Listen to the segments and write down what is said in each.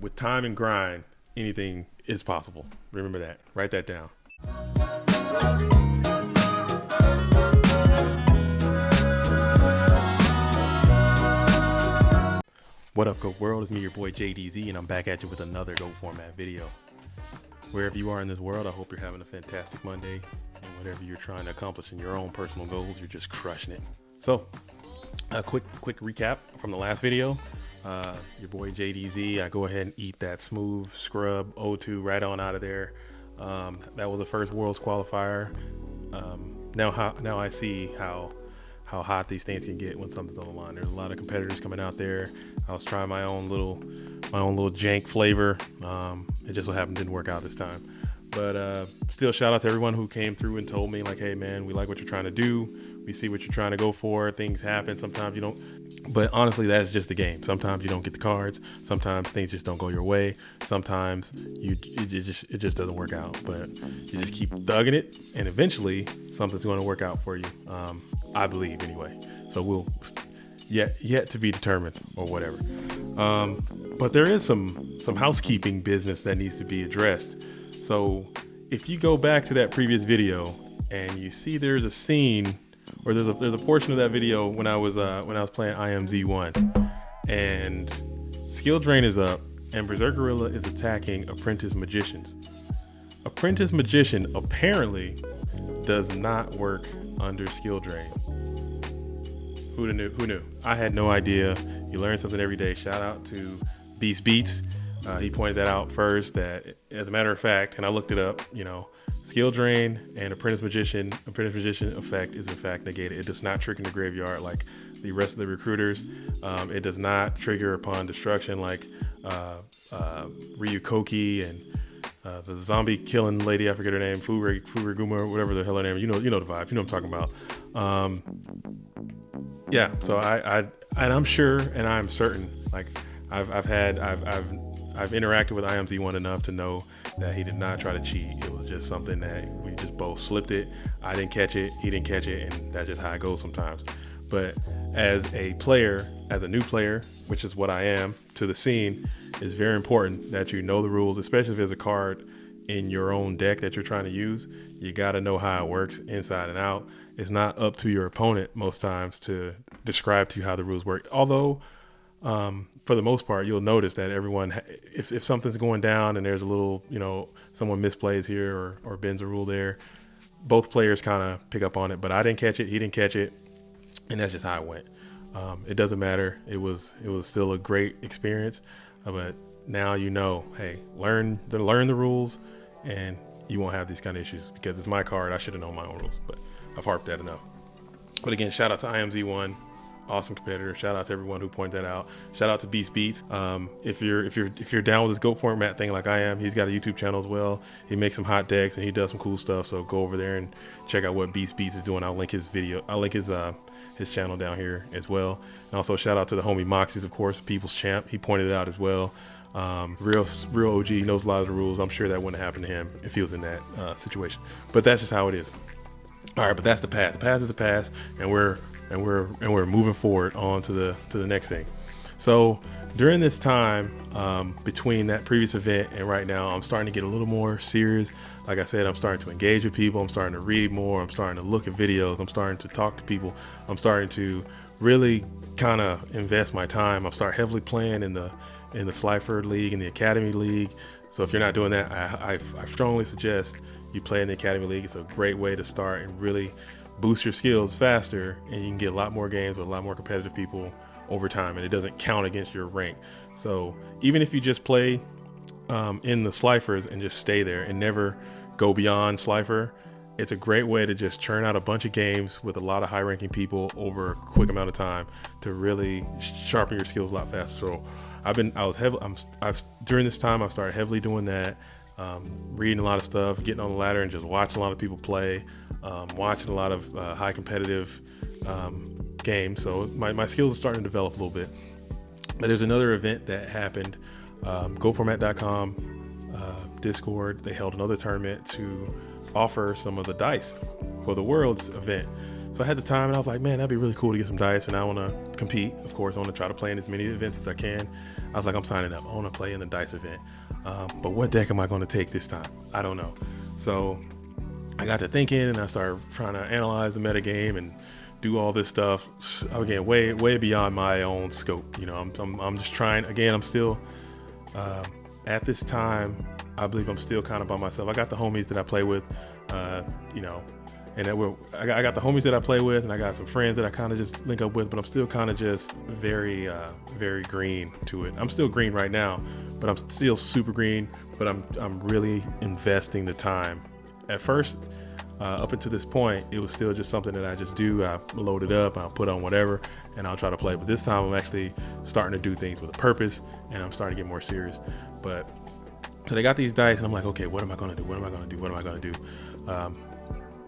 with time and grind, anything is possible. Remember that. Write that down. What up, Goat World? It's me, your boy JDZ, and I'm back at you with another Goat Format video. Wherever you are in this world, I hope you're having a fantastic Monday, and whatever you're trying to accomplish in your own personal goals, you're just crushing it. So, a quick recap from the last video. Your boy JDZ, I go ahead and eat that smooth scrub O2 right on out of there. That was the first Worlds qualifier. Now I see how hot these things can get when something's on the line. There's a lot of competitors coming out there. I was trying my own little jank flavor. It just so happened didn't work out this time. But still, shout out to everyone who came through and told me, like, hey man, we like what you're trying to do. We see what you're trying to go for. Things happen. Sometimes you don't. But honestly, that's just the game. Sometimes you don't get the cards. Sometimes things just don't go your way. Sometimes it just doesn't work out. But you just keep thugging it, and eventually something's going to work out for you. I believe anyway. So we'll yet to be determined or whatever. But there is some housekeeping business that needs to be addressed. So if you go back to that previous video and you see there's a scene, or there's a portion of that video when I was playing IMZ1, and Skill Drain is up and Berserk Gorilla is attacking Apprentice Magicians. Apprentice Magician apparently does not work under Skill Drain. Who knew? I had no idea. You learn something every day. Shout out to Beast Beats. He pointed that out first, that as a matter of fact, and I looked it up, Skill Drain and Apprentice Magician effect is in fact negated. It does not trigger in the graveyard like the rest of the recruiters. It does not trigger upon destruction like Ryukoki and the zombie killing lady, I forget her name, Furiguma, or whatever the hell her name is. You know the vibe. You know what I'm talking about. Yeah, so I'm sure and I'm certain, like I've interacted with IMZ1 enough to know that he did not try to cheat. It was just something that we just both slipped it. I didn't catch it, he didn't catch it, and that's just how it goes sometimes. But as a player, as a new player, which is what I am to the scene, it's very important that you know the rules, especially if there's a card in your own deck that you're trying to use. You got to know how it works inside and out. It's not up to your opponent most times to describe to you how the rules work. Although, for the most part, you'll notice that everyone, if something's going down and there's a little, someone misplays here or bends a rule there, both players kind of pick up on it. But I didn't catch it, he didn't catch it, and that's just how it went. It doesn't matter. It was still a great experience, but now hey, learn the rules, and you won't have these kind of issues because it's my card. I should have known my own rules, but I've harped that enough. But again, shout out to IMZ1. Awesome competitor. Shout out to everyone who pointed that out. Shout out to Beast Beats. If you're down with this Goat Format thing like I am, he's got a YouTube channel as well. He makes some hot decks and he does some cool stuff. So go over there and check out what Beast Beats is doing. I'll link his video. I'll link his channel down here as well. And also shout out to the homie Moxie's, of course, People's Champ. He pointed it out as well. Real OG, knows a lot of the rules. I'm sure that wouldn't happen to him if he was in that situation. But that's just how it is. All right, but that's the past. The past is the past, and we're moving forward on to the next thing. So during this time between that previous event and right now, I'm starting to get a little more serious. Like I said, I'm starting to engage with people. I'm starting to read more. I'm starting to look at videos. I'm starting to talk to people. I'm starting to really kind of invest my time. I've started heavily playing in the Slifer League and the Academy League. So if you're not doing that, I strongly suggest you play in the Academy League. It's a great way to start and really boost your skills faster, and you can get a lot more games with a lot more competitive people over time, and it doesn't count against your rank. So even if you just play in the Slifers and just stay there and never go beyond Slifer, it's a great way to just churn out a bunch of games with a lot of high ranking people over a quick amount of time to really sharpen your skills a lot faster. So during this time, I've started heavily doing that. Reading a lot of stuff, getting on the ladder and just watching a lot of people play, watching a lot of high competitive games. So my skills are starting to develop a little bit. But there's another event that happened. GoFormat.com Discord, they held another tournament to offer some of the dice for the Worlds event. So I had the time, and I was like, man, that'd be really cool to get some dice, and I want to compete. Of course, I want to try to play in as many events as I can. I was like, I'm signing up. I want to play in the dice event. But what deck am I going to take this time? I don't know. So I got to thinking, and I started trying to analyze the metagame and do all this stuff. Again, way beyond my own scope. You know, I'm just trying. Again, I'm still at this time. I believe I'm still kind of by myself. I got the homies that I play with, you know, and I got the homies that I play with, and I got some friends that I kind of just link up with. But I'm still kind of just very green to it. I'm still green right now, but I'm still super green. But I'm really investing the time. At first, up until this point, it was still just something that I just do. I load it up, I'll put on whatever, and I'll try to play. But this time, I'm actually starting to do things with a purpose, and I'm starting to get more serious. But so they got these dice, and I'm like, okay, what am I going to do? What am I going to do? What am I going to do?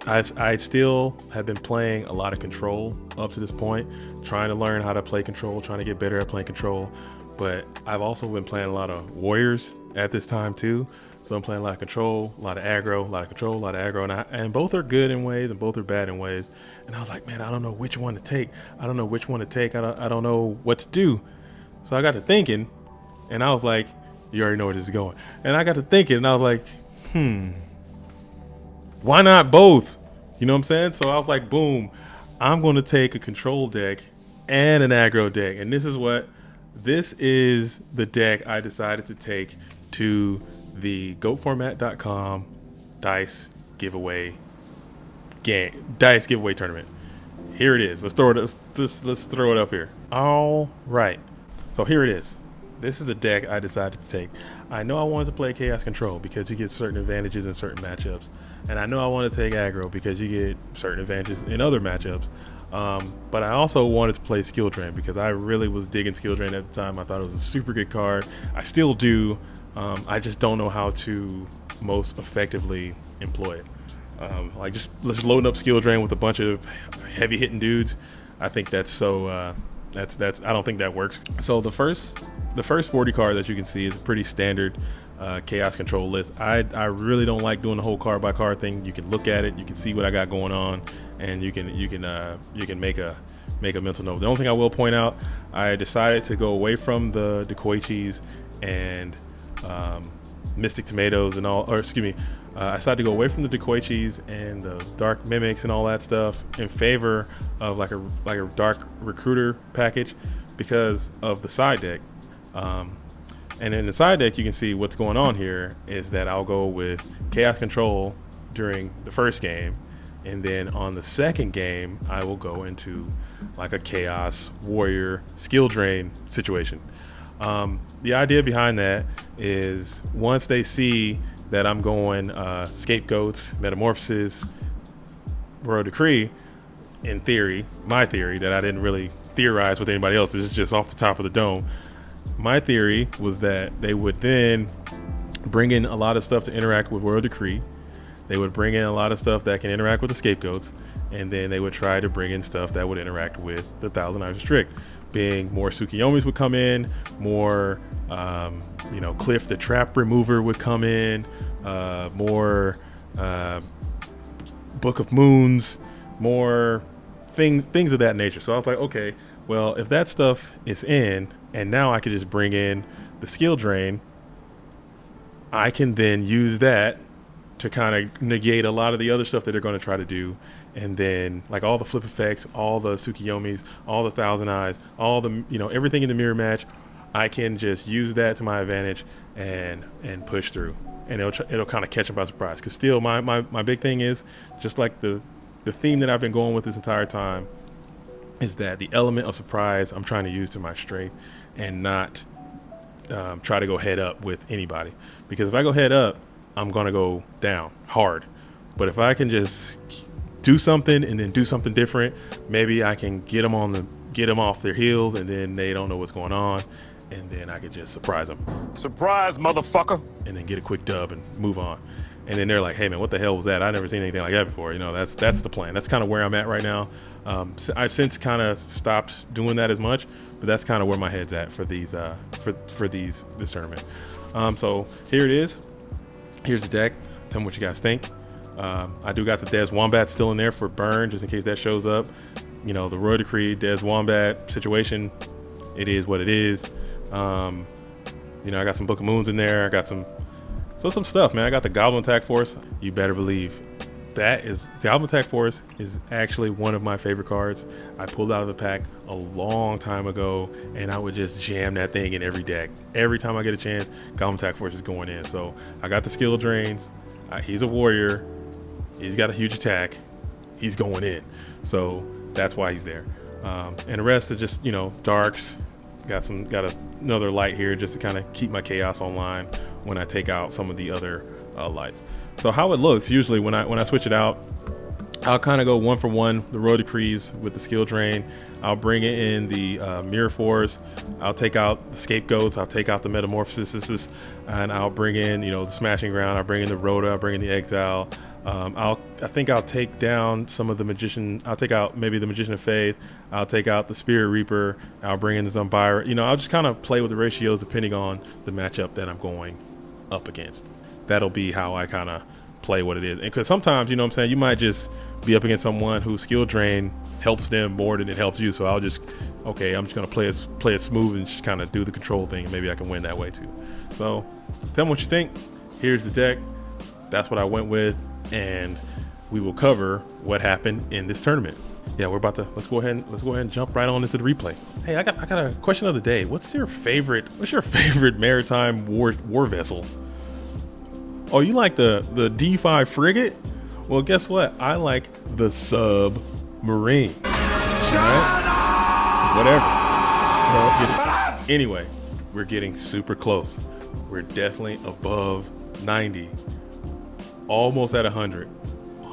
I still have been playing a lot of Control up to this point, trying to learn how to play Control, trying to get better at playing Control. But I've also been playing a lot of Warriors at this time too. So I'm playing a lot of Control, a lot of aggro, a lot of Control, a lot of aggro, and both are good in ways and both are bad in ways. And I was like, man, I don't know which one to take. I don't know which one to take. I don't know what to do. So I got to thinking, and I was like, you already know where this is going. And I got to thinking, and I was like, why not both? You know what I'm saying? So I was like, boom, I'm going to take a Control deck and an aggro deck. And this is the deck I decided to take to the goatformat.com dice giveaway tournament. Here it is. Let's throw it up here. All right. So here it is. This is a deck I decided to take. I know I wanted to play Chaos Control because you get certain advantages in certain matchups. And I know I wanted to take aggro because you get certain advantages in other matchups. But I also wanted to play Skill Drain because I really was digging Skill Drain at the time. I thought it was a super good card. I still do. I just don't know how to most effectively employ it. Like just loading up Skill Drain with a bunch of heavy hitting dudes. I think that's so. I don't think that works. So the first 40 card that you can see is a pretty standard Chaos Control list. I really don't like doing the whole card by card thing. You can look at it, you can see what I got going on, and you can make a mental note. The only thing I will point out, I decided to go away from the Decoichis and Mystic Tomatoes and all, or excuse me, I decided to go away from the Decoichis and the Dark Mimics and all that stuff in favor of like a Dark Recruiter package because of the side deck. And in the side deck, you can see what's going on here is that I'll go with Chaos Control during the first game, and then on the second game, I will go into like a Chaos Warrior Skill Drain situation. The idea behind that is once they see that I'm going Scapegoats, Metamorphosis, Royal Decree, in theory, my theory that I didn't really theorize with anybody else, it's just off the top of the dome. My theory was that they would then bring in a lot of stuff to interact with Royal Decree. They would bring in a lot of stuff that can interact with the Scapegoats, and then they would try to bring in stuff that would interact with the Thousand Eyes Restrict, being more Tsukiyomis would come in, more Cliff the Trap Remover would come in, more Book of Moons, more things of that nature. So I was like, okay, well, if that stuff is in, and now I could just bring in the Skill Drain, I can then use that to kind of negate a lot of the other stuff that they're going to try to do. And then like all the flip effects, all the Tsukiyomis, all the Thousand Eyes, all the, everything in the mirror match, I can just use that to my advantage and push through. And it'll kind of catch them by surprise. Because still, my big thing is, just like the theme that I've been going with this entire time, is that the element of surprise I'm trying to use to my strength and not try to go head up with anybody. Because if I go head up, I'm going to go down hard. But if I can just do something and then do something different, maybe I can get them off their heels, and then they don't know what's going on, and then I could just surprise them. Surprise, motherfucker! And then get a quick dub and move on. And then they're like, hey man, what the hell was that? I've never seen anything like that before. That's the plan. That's kind of where I'm at right now. I've since kind of stopped doing that as much, but that's kind of where my head's at for these this tournament. So here it is. Here's the deck. Tell me what you guys think. I do got the Des Wombat still in there for burn, just in case that shows up. You know, the Royal Decree, Des Wombat situation, it is what it is. You know, I got some Book of Moons in there. I got some stuff, man. I got the Goblin Attack Force. You better believe the Goblin Attack Force is actually one of my favorite cards. I pulled out of the pack a long time ago, and I would just jam that thing in every deck. Every time I get a chance, Goblin Attack Force is going in. So I got the skill drains. He's a warrior. He's got a huge attack. He's going in. So that's why he's there. And the rest are just, you know, darks. Got another light here just to kind of keep my chaos online when I take out some of the other lights. So how it looks usually when I switch it out, I'll kind of go 1 for 1, the Royal Decrees with the skill drain. I'll bring it in the Mirror Force. I'll take out the Scapegoats. I'll take out the Metamorphosis, and I'll bring in, you know, the Smashing Ground. I'll bring in the Rhoda. I'll bring in the Exile. I think I'll take down some of the Magician. I'll take out maybe the Magician of Faith. I'll take out the Spirit Reaper. I'll bring in the Zumbira. You know, I'll just kind of play with the ratios depending on the matchup that I'm going up against. That'll be how I kind of play what it is. And because sometimes, you know what I'm saying, you might just be up against someone whose skill drain helps them more than it helps you. So I'll just, okay, I'm just going to play it smooth and just kind of do the control thing. And maybe I can win that way too. So tell me what you think. Here's the deck. That's what I went with. And we will cover what happened in this tournament. Yeah, let's go ahead and jump right on into the replay. Hey, I got a question of the day. What's your favorite maritime war vessel? Oh, you like the D5 frigate? Well, guess what? I like the submarine. Right? Whatever. Anyway, we're getting super close. We're definitely above 90. Almost at 100.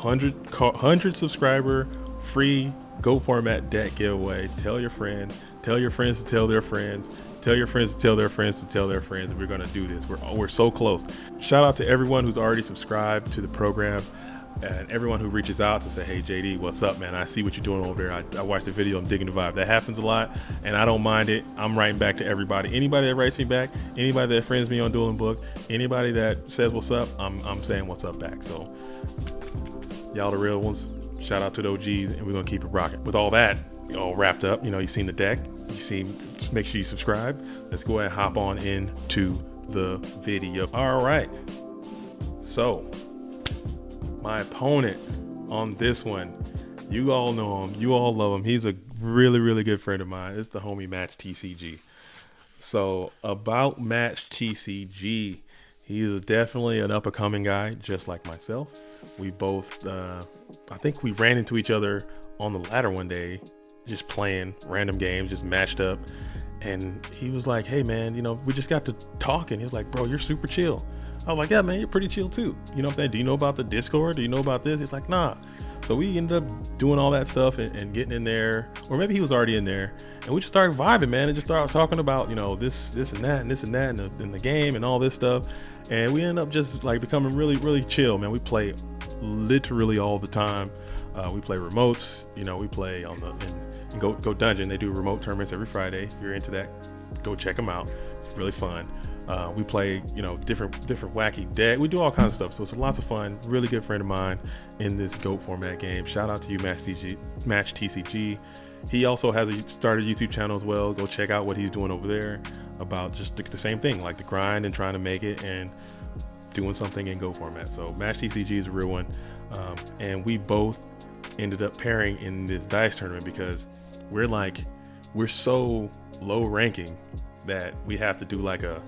100 subscriber free Goat format deck giveaway. Tell your friends to tell their friends, tell your friends to tell their friends to tell their friends. We're gonna do this. We're so close. Shout out to everyone who's already subscribed to the program and everyone who reaches out to say, hey JD, what's up, man? I see what you're doing over there. I watched the video. I'm digging the vibe. That happens a lot and I don't mind it. I'm writing back to everybody. Anybody that writes me back, anybody that friends me on Duel and Book, anybody that says what's up, I'm saying what's up back. So y'all the real ones. Shout out to the OGs, and we're gonna keep it rocking. With all that all wrapped up, you know, you've seen the deck, make sure you subscribe. Let's go ahead and hop on into the video. All right, so my opponent on this one, you all know him, you all love him. He's a really good friend of mine. It's the homie Match TCG. So about Match TCG, he's definitely an up-and-coming guy, just like myself. We both, I think we ran into each other on the ladder one day, just playing random games, just matched up. And he was like, hey man, you know, we just got to talking. He was like, bro, you're super chill. I was like, yeah, man, you're pretty chill too. You know what I'm saying? Do you know about the Discord? Do you know about this? He's like, nah. So we ended up doing all that stuff and getting in there, or maybe he was already in there, and we just started vibing, man, and just started talking about, you know, this and that and this and that in the game and all this stuff. And we ended up just like becoming really chill, man. We play literally all the time. We play remotes, you know, we play on in Go Dungeon. They do remote tournaments every Friday. If you're into that, go check them out. It's really fun. We play, you know, different wacky deck. We do all kinds of stuff. So it's lots of fun. Really good friend of mine in this GOAT format game. Shout out to you, Match TCG. He also has started a YouTube channel as well. Go check out what he's doing over there about just the same thing, like the grind and trying to make it and doing something in GOAT format. So Match TCG is a real one. And we both ended up pairing in this dice tournament because we're so low ranking that we have to do like a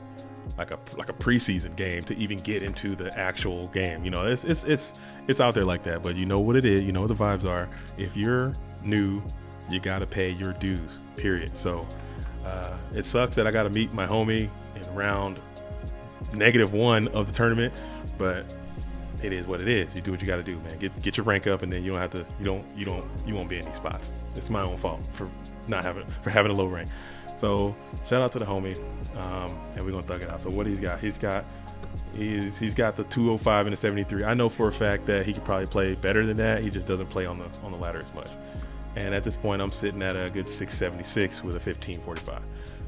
preseason game to even get into the actual game. You know, it's out there like that, but you know what it is, you know what the vibes are. If you're new, you gotta pay your dues, period. So it sucks that I gotta meet my homie in round -1 of the tournament, but it is what it is. You do what you got to do, man. Get your rank up, and then you won't be in these spots. It's my own fault for having a low rank. So shout out to the homie, and we're gonna thug it out. So what he's got the 205 and the 73. I know for a fact that he could probably play better than that. He just doesn't play on the ladder as much. And at this point, I'm sitting at a good 676 with a 1545.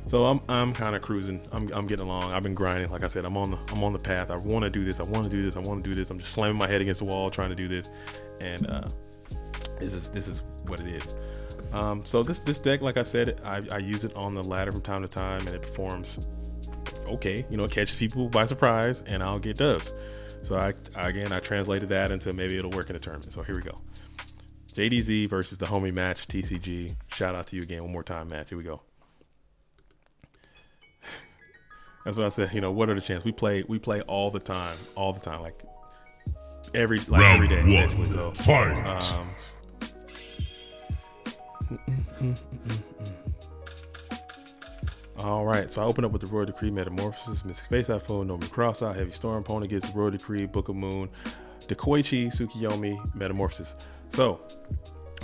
So I'm kind of cruising. I'm getting along. I've been grinding. Like I said, I'm on the path. I want to do this. I want to do this. I want to do this. I'm just slamming my head against the wall trying to do this, and this is what it is. So this deck, like I said, I use it on the ladder from time to time, and it performs okay. You know, it catches people by surprise, and I'll get dubs. So I translated that into maybe it'll work in a tournament. So here we go. JDZ versus the homie match, TCG. Shout out to you again one more time, match. Here we go. That's what I said. You know, what are the chances? We play all the time, like every day, basically. So, fight. All right, so I open up with the Royal Decree, Metamorphosis, Mystic Space iPhone, Nomi Crossout, Heavy Storm. Opponent gets the Royal Decree, Book of Moon, Dekoichi, Tsukiyomi, Metamorphosis. So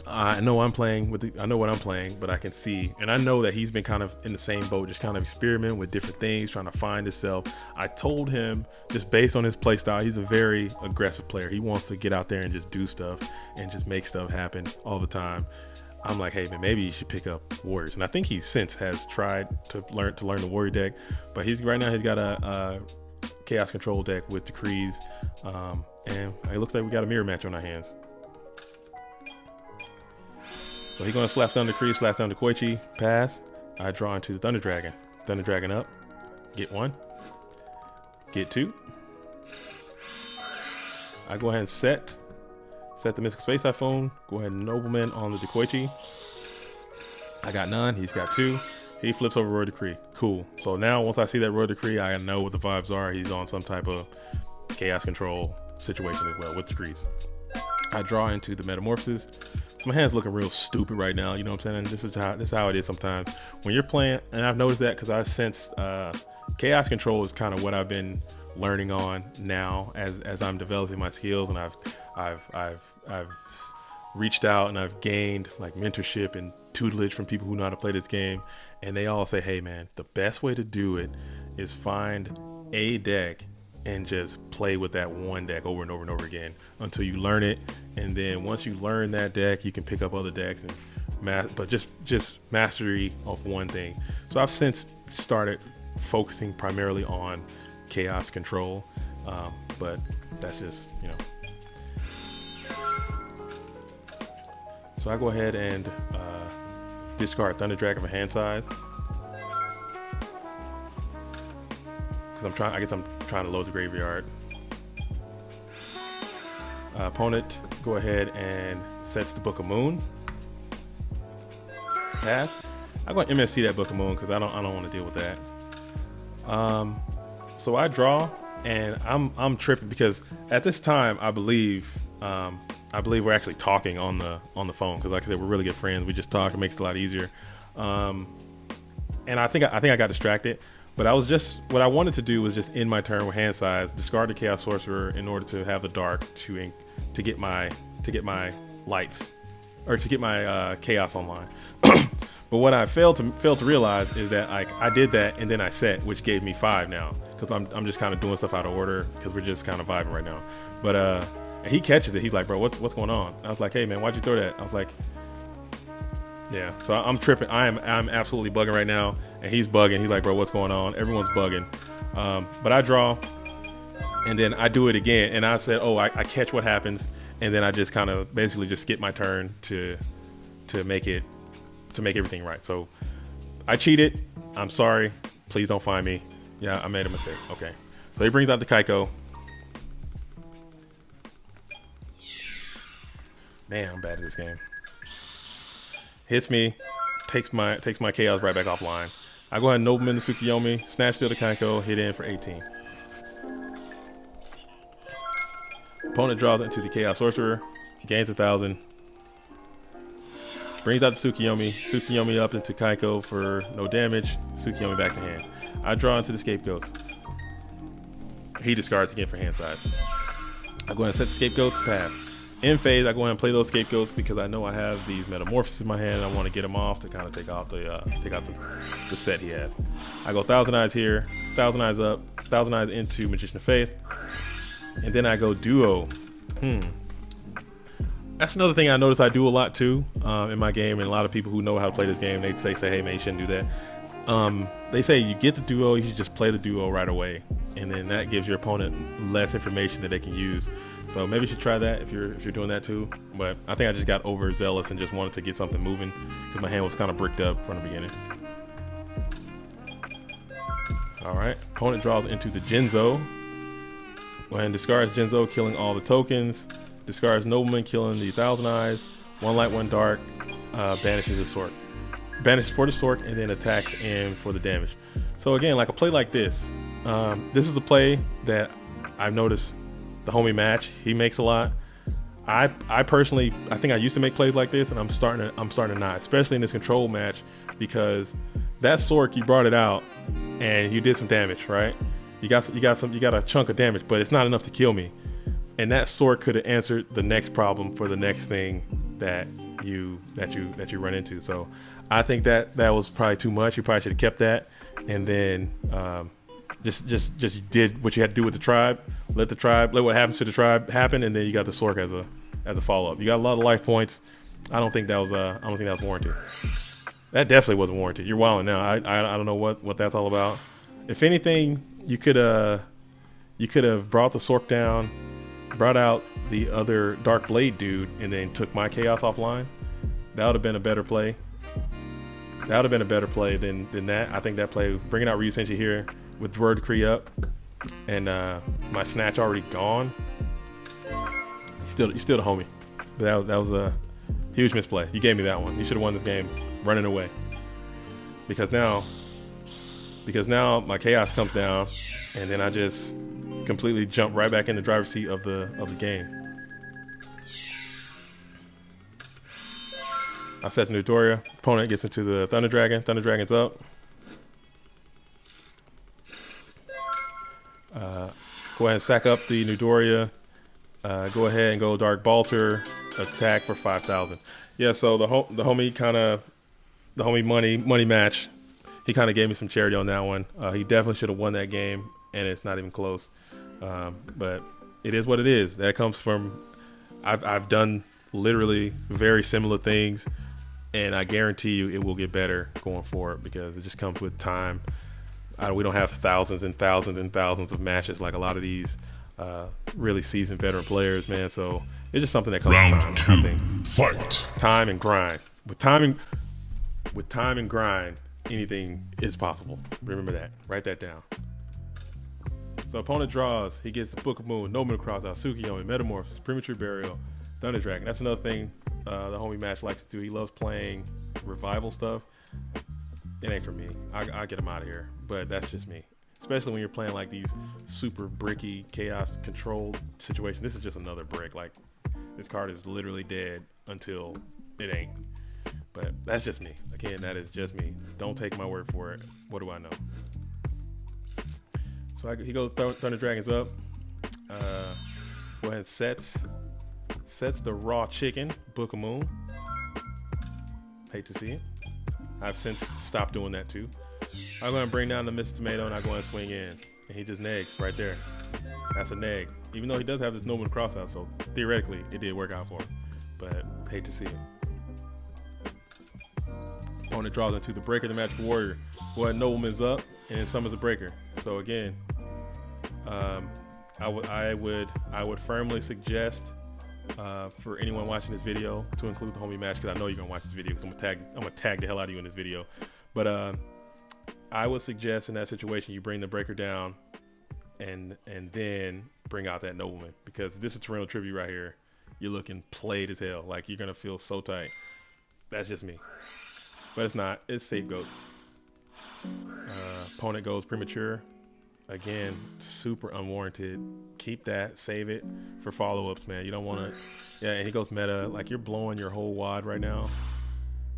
I know what I'm playing, but I can see, and I know that he's been kind of in the same boat, just kind of experimenting with different things, trying to find himself. I told him, just based on his play style, he's a very aggressive player. He wants to get out there and just do stuff and just make stuff happen all the time. I'm like, hey man, maybe you should pick up Warriors, and I think he since has tried to learn the Warrior deck, but he's got a Chaos Control deck with Decrees, and it looks like we got a mirror match on our hands. So he's gonna slap down Decree, slap down Koichi, pass. I draw into the Thunder Dragon. Thunder Dragon up. Get one. Get two. I go ahead and set the Mystic Space iPhone. Go ahead and Nobleman on the Dekoichi. I got none. He's got two. He flips over Royal Decree. Cool. So now once I see that Royal Decree, I know what the vibes are. He's on some type of Chaos Control situation as well with Decrees. I draw into the Metamorphosis. So my hand's looking real stupid right now. You know what I'm saying? This is how it is sometimes when you're playing. And I've noticed that because I sensed Chaos Control is kind of what I've been learning on now as I'm developing my skills, and I've reached out and I've gained like mentorship and tutelage from people who know how to play this game, and they all say, hey man, the best way to do it is find a deck and just play with that one deck over and over and over again until you learn it, and then once you learn that deck, you can pick up other decks but just mastery of one thing. So I've since started focusing primarily on Chaos Control, but that's just, you know. So I go ahead and discard Thunder Dragon for hand size, because I guess I'm trying to load the graveyard. Opponent go ahead and sets the Book of Moon. Pass. I'm going to MSC that Book of Moon because I don't want to deal with that. So I draw, and I'm tripping because at this time I believe we're actually talking on the phone, because like I said, we're really good friends. We just talk. It makes it a lot easier. And I think I got distracted. But what I wanted to do was just end my turn with hand size, discard the Chaos Sorcerer in order to have the dark to get my lights, or to get my chaos online. But what I failed to realize is that I did that and then I set, which gave me 5 now, because I'm just kind of doing stuff out of order because we're just kind of vibing right now. But and he catches it. He's like, bro, what's going on? I was like, hey man, why'd you throw that? I was like, yeah. So I'm tripping. I'm absolutely bugging right now, and he's bugging. He's like, bro, what's going on? Everyone's bugging. But I draw, and then I do it again, and I said, oh, I catch what happens, and then I just kind of basically just skip my turn to make everything right. So I cheated. I'm sorry. Please don't find me. Yeah, I made a mistake. Okay. So he brings out the Kaiko. Man, I'm bad at this game. Hits me, takes my chaos right back offline. I go ahead and Nobleman the Tsukiyomi, snatch steal the Kaiko, hit in for 18. Opponent draws into the Chaos Sorcerer, gains 1,000. Brings out the Tsukiyomi up into Kaiko for no damage. Tsukiyomi back to hand. I draw into the Scapegoats. He discards again for hand size. I go ahead and set the Scapegoats, pass. In phase, I go ahead and play those Scapegoats because I know I have these Metamorphoses in my hand. I want to get them off to kind of take out the set he has. I go 1,000 Eyes here, 1,000 Eyes up, 1,000 Eyes into Magician of Faith, and then I go Duo. That's another thing I notice I do a lot too in my game, and a lot of people who know how to play this game, they say, hey man, you shouldn't do that. They say you get the duo, you should just play the duo right away, and then that gives your opponent less information that they can use. So maybe you should try that if you're doing that too. But I think I just got overzealous and just wanted to get something moving because my hand was kind of bricked up from the beginning. All right, opponent draws into the Genzo. When discards Genzo, killing all the tokens. Discards Nobleman, killing the Thousand Eyes. One light, one dark. Banishes the Sork. Banishes for the Sork and then attacks in for the damage. So again, like a play like this, this is a play that I've noticed the homie Match, he makes a lot. I personally, I think I used to make plays like this, and I'm starting to not, especially in this control match, because that Sork, you brought it out and you did some damage, right? You got a chunk of damage, but it's not enough to kill me. And that Sork could have answered the next problem for the next thing that you run into. So I think that was probably too much. You probably should have kept that, and then just did what you had to do with the tribe. Let what happens to the tribe happen, and then you got the Sork as a follow up. You got a lot of life points. I don't think that was warranted. That definitely wasn't warranted. You're wilding now. I don't know what that's all about. If anything, you could have brought the Sork down, brought out the other Dark Blade dude, and then took my Chaos offline. That would have been a better play. That would have been a better play than that. I think that play, bringing out Ryu Senshi here with Word Decree up, and my Snatch already gone. He's still the homie. But that was a huge misplay. You gave me that one. You should have won this game running away. Because now my Chaos comes down, and then I just completely jump right back in the driver's seat of the game. I set to Newdoria. Opponent gets into the Thunder Dragon. Thunder Dragon's up. Go ahead and sack up the Newdoria. Go ahead and go Dark Balter. Attack for 5,000. Yeah, so the homie money match, he kind of gave me some charity on that one. He definitely should have won that game, and it's not even close. But it is what it is. That comes from I've done literally very similar things, and I guarantee you it will get better going forward because it just comes with time. We don't have thousands and thousands and thousands of matches like a lot of these really seasoned veteran players, man. So it's just something that comes with time. I think. Fight. Time and grind. With time and grind, anything is possible. Remember that. Write that down. So opponent draws. He gets the Book of Moon, No Middle Cross out, Tsukiyomi, Metamorphosis, Premature Burial, Thunder Dragon. That's another thing the homie Match likes to do. He loves playing revival stuff. It ain't for me. I get him out of here. But that's just me. Especially when you're playing like these super bricky chaos controlled situations. This is just another brick. Like this card is literally dead until it ain't. But that's just me. Again, that is just me. Don't take my word for it. What do I know? So he goes Thunder Dragon's up. Go ahead and sets the raw chicken, Book of Moon. Hate to see it. I've since stopped doing that too. I go ahead and bring down the Mr. Tomato, and I go ahead and swing in, and he just negs right there. That's a neg. Even though he does have this Nobleman cross out, so theoretically it did work out for him. But hate to see it. Opponent draws into the Breaker, the Magic Warrior. Go ahead, Nobleman's up, and then summons the Breaker. So again, I would firmly suggest for anyone watching this video to include the homie Match, because I know you're gonna watch this video because I'm gonna tag the hell out of you in this video. But I would suggest in that situation you bring the Breaker down and then bring out that Nobleman, because this is Torrential Tribute right here. You're looking played as hell. Like you're gonna feel so tight. That's just me. But it's not. It's safe goats. Opponent goes Premature. Again, super unwarranted. Keep that. Save it for follow-ups, man. You don't want to. Yeah, and he goes meta. Like you're blowing your whole wad right now.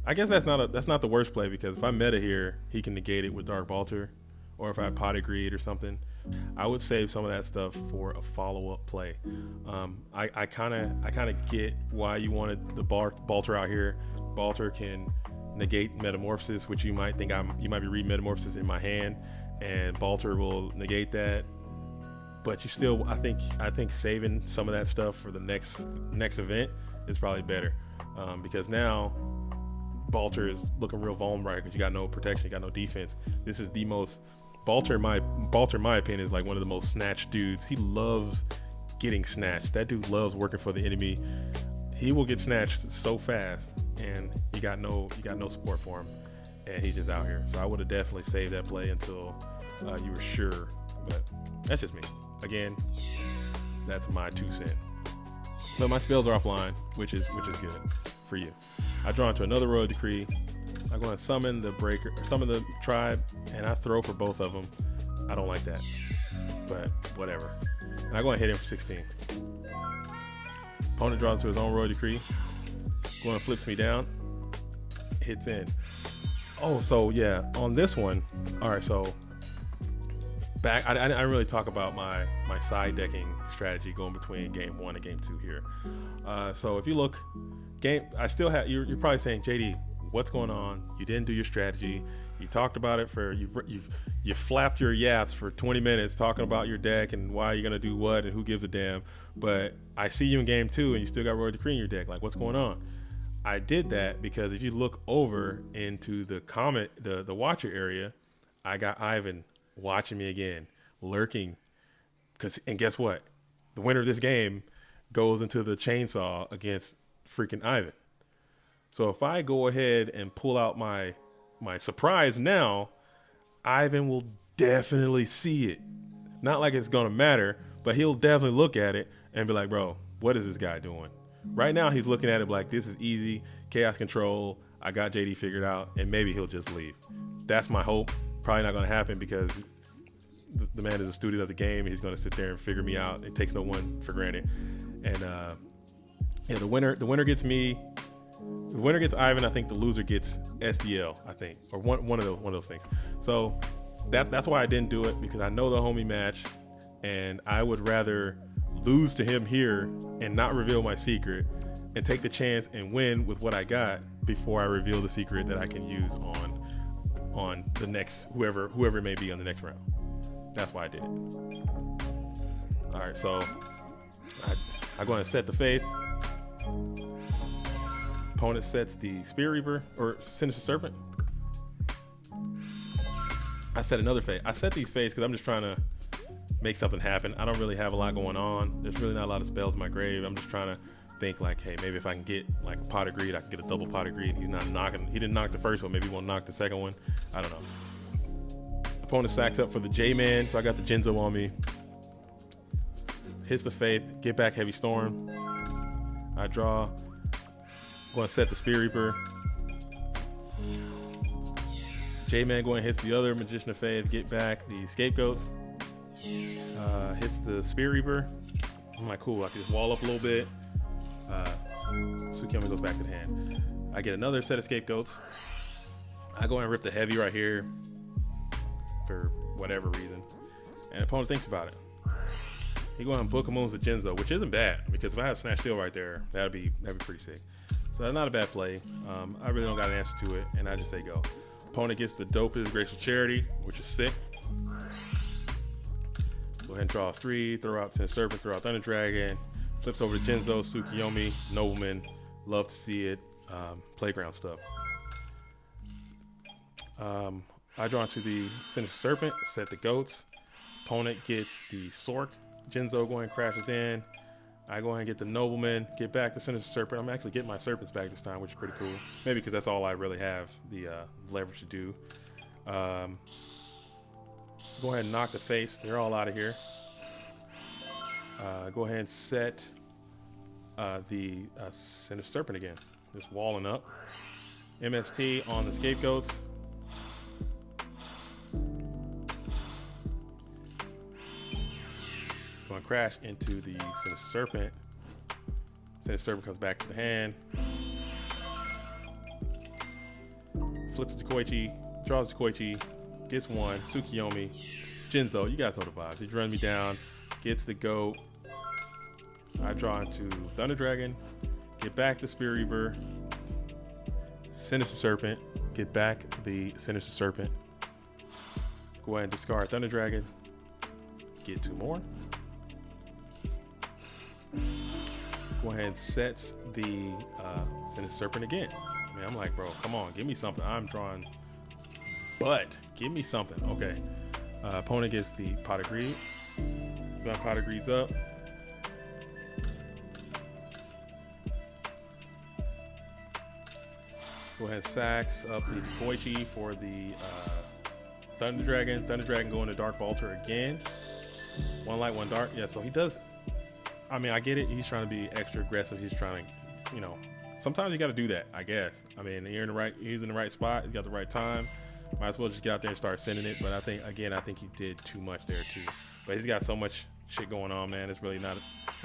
I guess that's not the worst play, because if I meta here, he can negate it with Dark Balter, or if I Pot of Greed or something. I would save some of that stuff for a follow-up play. I kind of get why you wanted the Balter out here. Balter can negate Metamorphosis, which you might think you might be reading Metamorphosis in my hand, and Balter will negate that. But you still, I think saving some of that stuff for the next event is probably better, because now Balter is looking real vulnerable because you got no protection, you got no defense. This is the most Balter, in my opinion, is like one of the most snatched dudes. He loves getting snatched. That dude loves working for the enemy. He will get snatched so fast, and you got no support for him, and he's just out here. So I would have definitely saved that play until you were sure. But that's just me. Again, that's my 2 cents. But my spells are offline, which is good for you. I draw into another Royal Decree. I go and summon the breaker, or summon the tribe, and I throw for both of them. I don't like that, but whatever. And I go and hit him for 16. Opponent draws to his own Royal Decree. Go and flips me down. Hits in. Oh, so yeah, on this one. All right, so back. I didn't really talk about my side decking strategy going between game 1 and game 2 here. So if you look, I still have. You're probably saying, JD, what's going on? You didn't do your strategy. You talked about it for you flapped your yaps for 20 minutes talking about your deck and why you're gonna do what and who gives a damn. But I see you in game 2 and you still got Royal Decree in your deck. Like, what's going on? I did that because if you look over into the comment, the watcher area, I got Ivan watching me again, lurking. And guess what? The winner of this game goes into the chainsaw against freaking Ivan. So if I go ahead and pull out my surprise now, Ivan will definitely see it. Not like it's gonna matter, but he'll definitely look at it and be like, bro, what is this guy doing? Right now he's looking at it like, this is easy, chaos control, I got JD figured out, and maybe he'll just leave. That's my hope. Probably not gonna happen because the man is a student of the game. He's gonna sit there and figure me out. It takes no one for granted. And yeah, the winner gets me. The winner gets Ivan. I think the loser gets SDL. I think, or one of those things. So that's why I didn't do it, because I know the homie match, and I would rather lose to him here and not reveal my secret, and take the chance and win with what I got before I reveal the secret that I can use on the next whoever it may be on the next round. That's why I did it. All right, so I go and set the faith. Opponent sets the Spear Reaper or Sinister Serpent. I set another faith. I set these faiths because I'm just trying to make something happen. I don't really have a lot going on. There's really not a lot of spells in my grave. I'm just trying to think like, hey, maybe if I can get like a Pot of Greed, I can get a double Pot of Greed. He's not knocking. He didn't knock the first one. Maybe he won't knock the second one. I don't know. Opponent sacks up for the J-Man, so I got the Jinzo on me. Hits the faith. Get back Heavy Storm. I draw. Going to set the Spear Reaper. J-Man going hits the other Magician of Faith. Get back the Scapegoats. Hits the Spear Reaper. I'm like, cool. I can just wall up a little bit. Tsukiyomi goes back to the hand. I get another set of Scapegoats. I go and rip the Heavy right here for whatever reason. And the opponent thinks about it. He go and Book of Moons the Jinzo, which isn't bad, because if I have Snatch Steel right there, that'd be pretty sick. So that's not a bad play. I really don't got an answer to it, and I just say go. Opponent gets the Dopest Graceful Charity, which is sick. Go ahead and draw 3, throw out Sin Serpent, throw out Thunder Dragon, flips over to Jinzo, Tsukiyomi, Nobleman. Love to see it. Playground stuff. I draw into the Sinister Serpent, set the Goats. Opponent gets the Sork. Jinzo going crashes in. I go ahead and get the Nobleman, get back the Sinister Serpent. I'm actually getting my Serpents back this time, which is pretty cool. Maybe because that's all I really have the leverage to do. Go ahead and knock the face. They're all out of here. Go ahead and set the Sinister Serpent again. Just walling up. MST on the Scapegoats. Going to crash into the Sinister Serpent. Sinister Serpent comes back to the hand. Flips to Koichi. Draws to Koichi. Gets 1. Tsukiyomi. Jinzo. You guys know the vibes. He runs me down. Gets the goat. I draw into Thunder Dragon. Get back the Spear Reaper. Sinister Serpent. Get back the Sinister Serpent. Go ahead and discard Thunder Dragon. Get 2 more. Go ahead and set the Sinister Serpent again. I mean, I'm like, bro, come on, give me something. I'm drawing, but give me something. Okay. Opponent gets the Pot of Greed. Got Pot of Greeds up. Go ahead, sacks up the Koichi for the Thunder Dragon. Thunder Dragon going to Dark Balter again. One light, one dark. Yeah, so he does. I mean, I get it. He's trying to be extra aggressive. He's trying to, you know, sometimes you got to do that, I guess. I mean, he's in the right spot. He's got the right time. Might as well just get out there and start sending it. But I think he did too much there too. But he's got so much shit going on, man. It's really not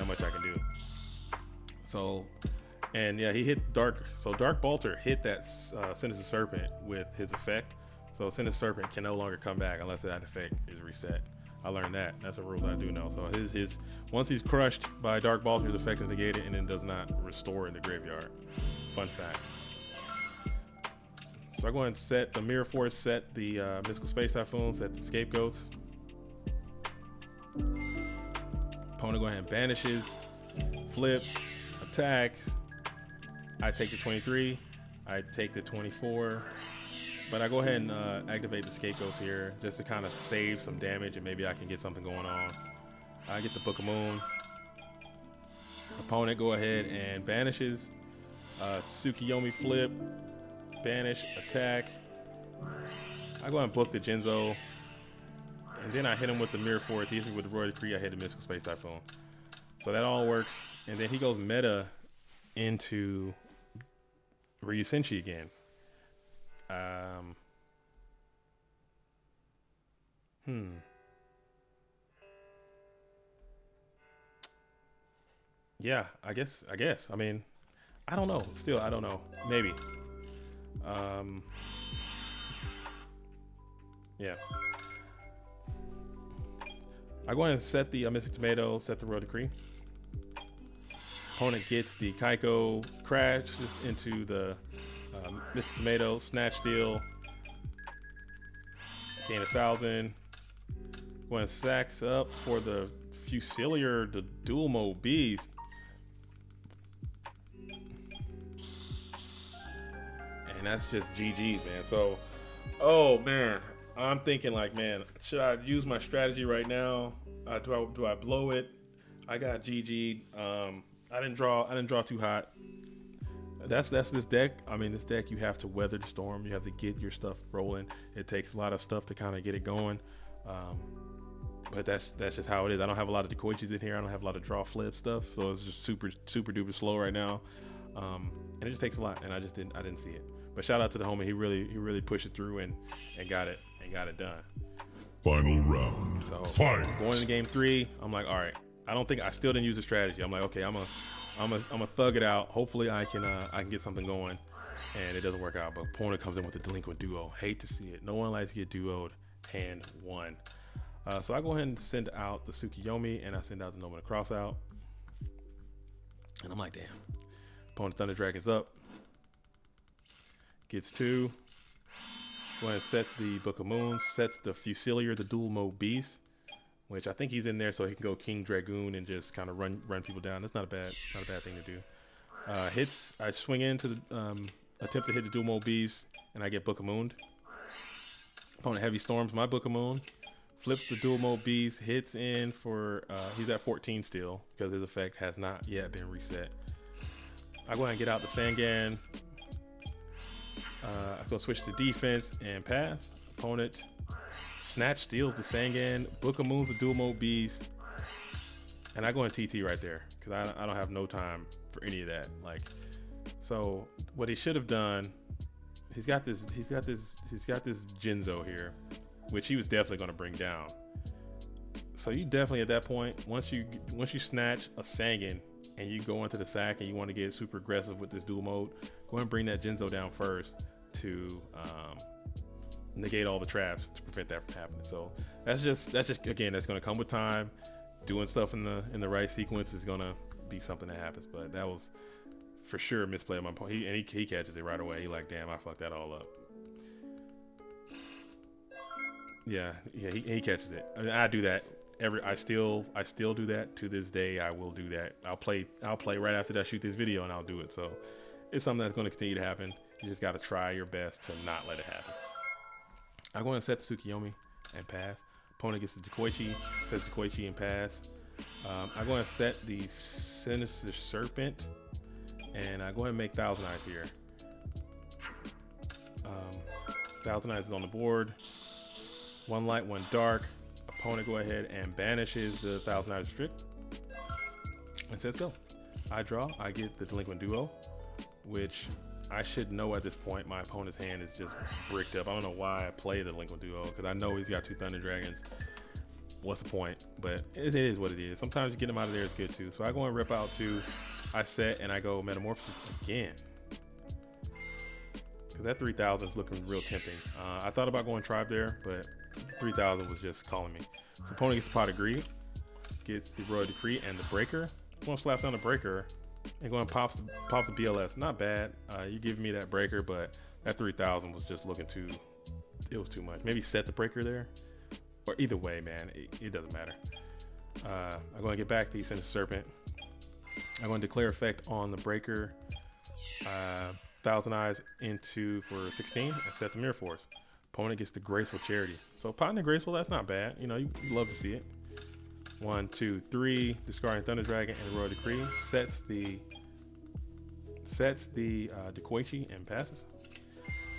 much I can do. So, and yeah, he hit Dark. So Dark Balter hit that Sinister Serpent with his effect. So Sinister Serpent can no longer come back unless that effect is reset. I learned that. That's a rule that I do know. So his once he's crushed by Dark Balter, his effect is negated and then does not restore in the graveyard. Fun fact. So I go ahead and set the Mirror Force, set the Mystical Space Typhoon, set the Scapegoats. Opponent go ahead and banishes, flips, attacks. I take the 23. I take the 24. But I go ahead and activate the Scapegoats here just to kind of save some damage and maybe I can get something going on. I get the Book of Moon. Opponent go ahead and banishes. Tsukiyomi flip. Banish. Attack. I go ahead and book the Jinzo. And then I hit him with the Mirror Force. He hits me with the Royal Decree. I hit the Mystical Space Typhoon. So that all works. And then he goes meta into Ryu Senshi again. Yeah, I guess. I mean, I don't know. Still, I don't know. Maybe. Yeah. I go ahead and set the Mystic Tomato, set the Royal Decree. Opponent gets the Kaiko, crashes into the Mystic Tomato, Snatch Steal, gain 1,000. Go ahead and sacks up for the Fusilier, the Dual Mode Beast. And that's just GG's, man. So, oh man, I'm thinking like, man, should I use my strategy right now? Do I blow it? I got GG'd. I didn't draw too hot. That's this deck. I mean, this deck, you have to weather the storm. You have to get your stuff rolling. It takes a lot of stuff to kind of get it going. But that's just how it is. I don't have a lot of Decoiches in here. I don't have a lot of draw flip stuff. So it's just super duper slow right now. And it just takes a lot. And I didn't see it. But shout out to the homie. He really pushed it through and got it done. Final round. So fight. Going into game 3, I'm like, all right. I still didn't use the strategy. I'm like, okay, I'm a thug it out. Hopefully I can get something going, and it doesn't work out. But opponent comes in with the Delinquent Duo. Hate to see it. No one likes to get duoed. Hand 1. So I go ahead and send out the Tsukiyomi, and I send out the Nomina Crossout. And I'm like, damn. Opponent Thunder Dragon's up. Gets 2. Go ahead and sets the Book of Moons. Sets the Fusilier, the Dual Mode Beast, which I think he's in there so he can go King Dragoon and just kind of run people down. That's not a bad thing to do. Hits. I swing into the attempt to hit the Dual Mode Beast, and I get Book of Moon. Opponent Heavy Storms my Book of Moon. Flips the Dual Mode Beast. Hits in for he's at 14 still because his effect has not yet been reset. I go ahead and get out the Sangan. I'm gonna switch to defense and pass. Opponent Snatch steals the Sangan, Book of Moons the Dual Mode Beast, and I go in TT right there because I don't have no time for any of that. Like, so what he should have done, he's got this Jinzo here, which he was definitely going to bring down. So you definitely at that point, once you snatch a Sangan and you go into the sack and you want to get super aggressive with this dual mode, go ahead and bring that Jinzo down first to negate all the traps to prevent that from happening. So that's just again, that's going to come with time. Doing stuff in the right sequence is going to be something that happens. But that was for sure a misplay on my point. He catches it right away. He like, damn, I fucked that all up. Yeah, he catches it. I mean, I do that I still do that to this day. I will do that. I'll play right after that, shoot this video, and I'll do it. So it's something that's going to continue to happen. You just got to try your best to not let it happen. I go and set the Tsukiyomi and pass. Opponent gets the Dekoichi, sets the Dekoichi and pass. I go and set the Sinister Serpent, and I go ahead and make Thousand Eyes here. Thousand Eyes is on the board. One light, one dark. Opponent go ahead and banishes the Thousand Eyes Restrict and says go. I draw. I get the Delinquent Duo, which I should know at this point. My opponent's hand is just bricked up. I don't know why I play the Delinquent Duo, because I know he's got 2 Thunder Dragons. What's the point? But it is what it is. Sometimes you get him out of there is good too. So I go and rip out 2. I set and I go Metamorphosis again, because that 3,000 is looking real tempting. I thought about going Tribe there, but 3,000 was just calling me. So opponent gets the Pot of Greed, gets the Royal Decree and the Breaker. Going to slap down the Breaker and going pops the BLS. Not bad. You giving me that Breaker, but that 3,000 was just looking too. It was too much. Maybe set the Breaker there, or either way, man, it doesn't matter. I'm going to get back the Sinister Serpent. I'm going to declare effect on the Breaker. Thousand Eyes into for 16 and set the Mirror Force. Opponent gets the Graceful Charity. So potting the Graceful, that's not bad. You know, you love to see it. 1, 2, 3, discarding Thunder Dragon and Royal Decree. Sets the Dekoichi and passes.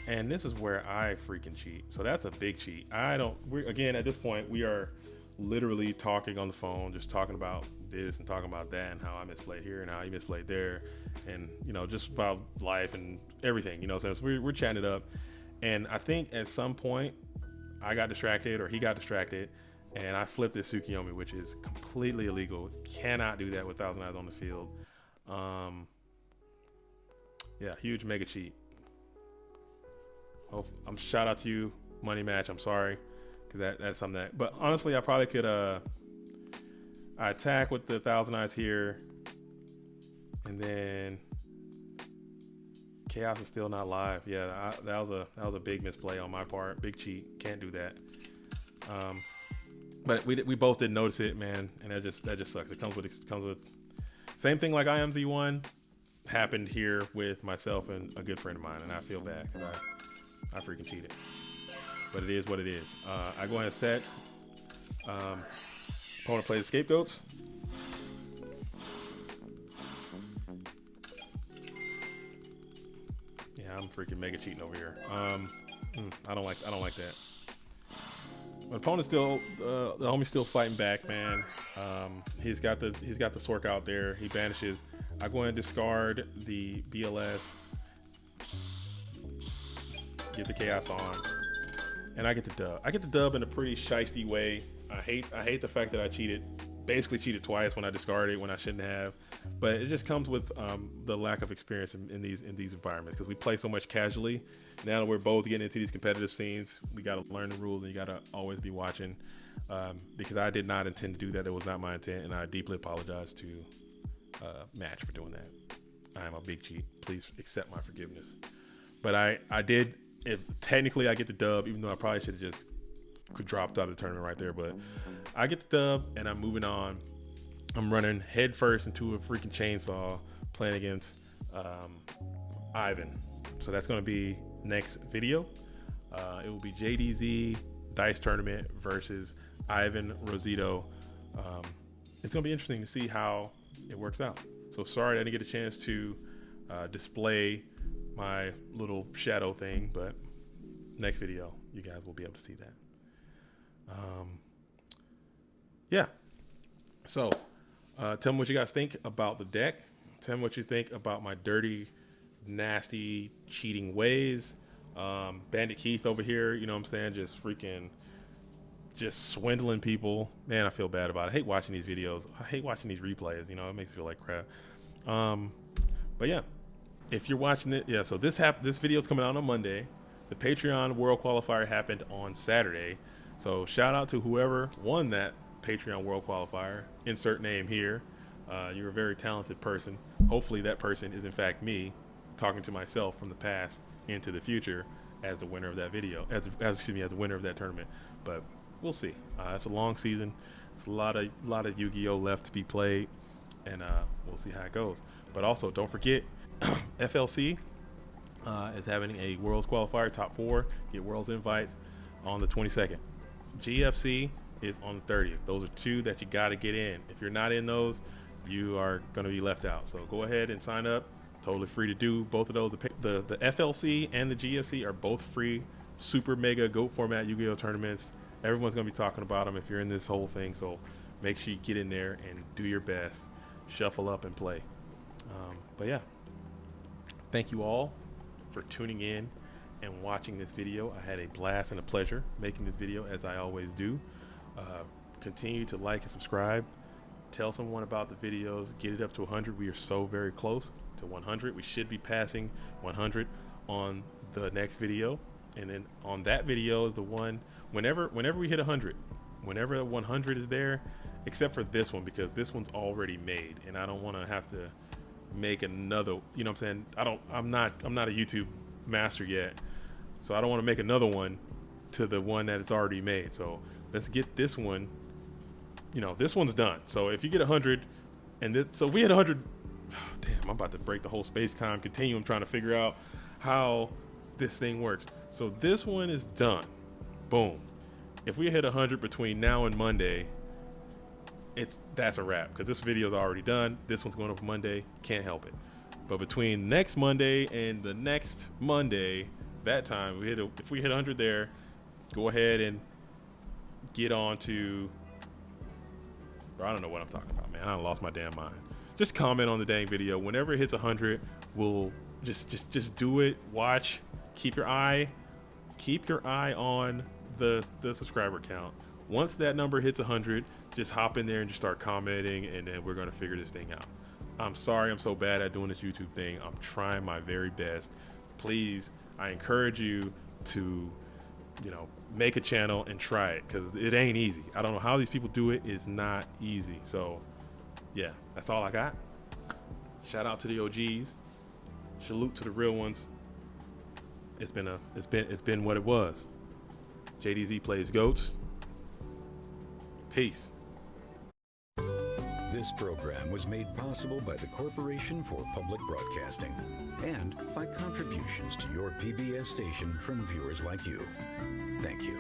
And this is where I freaking cheat. So that's a big cheat. Again, at this point, we are literally talking on the phone, just talking about this and talking about that and how I misplayed here and how he misplayed there, and you know, just about life and everything, you know. So we're chatting it up, and I think at some point I got distracted or he got distracted, and I flipped this Tsukiyomi, which is completely illegal. Cannot do that with Thousand Eyes on the field. Yeah, huge mega cheat. Shout out to you, Money Match. I'm sorry, because that's something that. But honestly, I probably could. I attack with the Thousand Eyes here, and then Chaos is still not live. Yeah, that was a big misplay on my part. Big cheat. Can't do that. But we both didn't notice it, man, and that just sucks. It comes with same thing like IMZ1 happened here with myself and a good friend of mine, and I feel bad because I freaking cheated. But it is what it is. I go ahead and set. Opponent plays Scapegoats. Yeah, I'm freaking mega cheating over here. I don't like that. My opponent's still the homie's still fighting back, man. He's got the Sork out there. He banishes. I go ahead and discard the BLS. Get the Chaos on, and I get the dub. I get the dub in a pretty shiesty way. I hate the fact that I basically cheated twice when I discarded when I shouldn't have. But it just comes with the lack of experience in these environments, because we play so much casually. Now that we're both getting into these competitive scenes, we got to learn the rules, and you got to always be watching. Because I did not intend to do that. It was not my intent, and I deeply apologize to Match for doing that. I am a big cheat. Please accept my forgiveness. But I did. If technically I get the dub, even though I probably should have just dropped out of the tournament right there, but I get the dub and I'm moving on. I'm running head first into a freaking chainsaw, playing against Ivan. So that's going to be next video. It will be JDZ Dice Tournament versus Ivan Rosito. It's going to be interesting to see how it works out. So sorry I didn't get a chance to display my little shadow thing, but next video you guys will be able to see that. Yeah, so tell me what you guys think about the deck. Tell me what you think about my dirty, nasty, cheating ways. Bandit Keith over here, you know what I'm saying, just swindling people. Man, I feel bad about it. I hate watching these videos. I hate watching these replays, you know, it makes me feel like crap. But yeah, if you're watching it, yeah, so this video is coming out on Monday. The Patreon World Qualifier happened on Saturday. So shout out to whoever won that Patreon World Qualifier. Insert name here. You're a very talented person. Hopefully that person is in fact me, talking to myself from the past into the future as the winner of that video, as the winner of that tournament. But we'll see. It's a long season. It's a lot of Yu-Gi-Oh left to be played, and we'll see how it goes. But also, don't forget, FLC is having a Worlds qualifier, top 4, get Worlds invites on the 22nd. GFC is on the 30th. Those are 2 that you got to get in. If you're not in those, you are going to be left out. So go ahead and sign up. Totally free to do both of those. The FLC and the GFC are both free, super mega GOAT format Yu-Gi-Oh tournaments. Everyone's going to be talking about them if you're in this whole thing. So make sure you get in there and do your best. Shuffle up and play. But yeah, thank you all for tuning in and watching this video. I had a blast and a pleasure making this video, as I always do. Continue to like and subscribe. Tell someone about the videos. Get it up to 100. We are so very close to 100. We should be passing 100 on the next video, and then on that video is the one whenever we hit 100, whenever 100 is there, except for this one, because this one's already made and I don't want to have to make another, you know what I'm saying? I'm not a YouTube master yet, so I don't want to make another one to the one that it's already made. So let's get this one, you know, this one's done. So if you get 100, and so we hit 100, damn, I'm about to break the whole space-time continuum trying to figure out how this thing works. So this one is done. Boom. If we hit 100 between now and Monday, that's a wrap, because this video is already done. This one's going up Monday. Can't help it. But between next Monday and the next Monday, that time if we hit 100 there, go ahead and get on to, bro, I don't know what I'm talking about, man. I lost my damn mind. Just comment on the dang video. Whenever it hits 100, we'll just do it. Watch. Keep your eye on the subscriber count. Once that number hits 100, just hop in there and just start commenting, and then we're gonna figure this thing out. I'm sorry I'm so bad at doing this YouTube thing. I'm trying my very best. Please, I encourage you to, you know, make a channel and try it, because it ain't easy. I don't know how these people do it. It's not easy. So yeah, that's all I got. Shout out to the OGs. Salute to the real ones. It's been what it was. JDZ Plays Goats. Peace. This program was made possible by the Corporation for Public Broadcasting and by contributions to your PBS station from viewers like you. Thank you.